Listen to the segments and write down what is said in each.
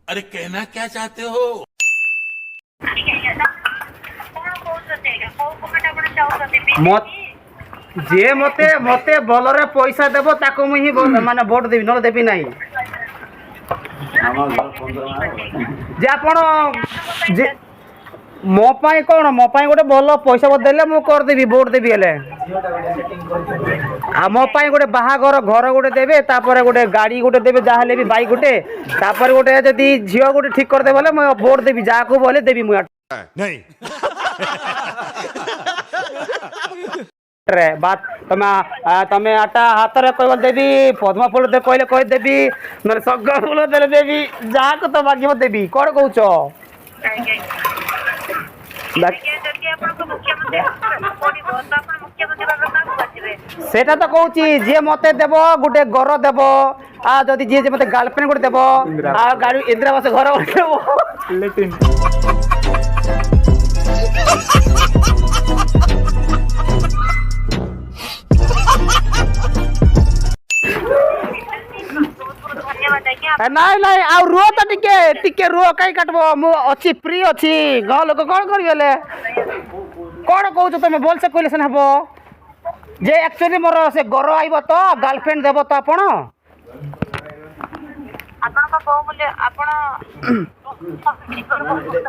अरे कहना क्या चाहते हो? जे मते मते बलरे पैसा देबो ताको मुही माने वोट देबी न देबी नाही जे आपण जे मो पाई कोन मो पाई गोटे भल पैसा देले मु कर देबी वोट देबी हेले आ मो पाई गोटे बाहागर घर गोटे देबे तापर गोटे गाड़ी गोटे देबे जा हेले भी बाइक गोटे तापर गोटे जदी झियो गोटे ठीक कर दे बोले मु वोट देबी जा को बोले देबी मु नहीं। रे बात तमे आटा हाथ रे कहबो देबी पद्म फूल दे कहले कह देबी न सग फूल दे देबी जा को तो मागिबो देबी कोन कहउचो सेटा तो कहूची जे मते देबो गुटे घर देबो आ जदी जे मते गर्लफ्रेंड गुटे देबो आ गाड़ी इंदिरावास घर देबो लेकिन नहीं नहीं आ रुओ तो टिके रुओ कई काटबो मु अछि फ्री अछि ग लोक कोन करियले कोन कहू तुम बोल से कहले सन हबो जे एक्चुअली मोर से घर आइबो तो गर्लफ्रेंड देबो तो आपण को बहु मूल्य आपण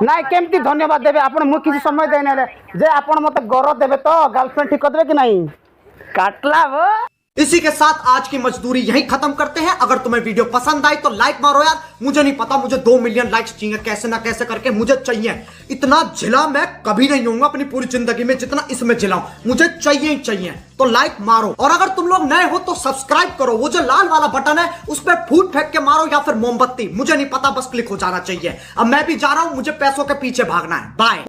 नहीं केमती धन्यवाद देबे आपण मु किसी समय देने जे आपण मते घर देबे तो गर्लफ्रेंड ठीक कर देबे कि नहीं काटला वो। इसी के साथ आज की मजदूरी यहीं खत्म करते हैं। अगर तुम्हें वीडियो पसंद आई तो लाइक मारो यार, मुझे नहीं पता, मुझे 2 मिलियन लाइक्स चाहिए, कैसे ना कैसे करके मुझे चाहिए। इतना झिला मैं कभी नहीं होऊंगा अपनी पूरी जिंदगी में जितना इसमें झिलाऊं, मुझे चाहिए ही चाहिए। तो लाइक मारो और अगर तुम लोग नए हो तो सब्सक्राइब करो, वो जो लाल वाला बटन है उस पर फूट फेंक के मारो या फिर मोमबत्ती, मुझे नहीं पता, बस क्लिक हो जाना चाहिए। अब मैं भी जा रहा हूं, मुझे पैसों के पीछे भागना है। बाय।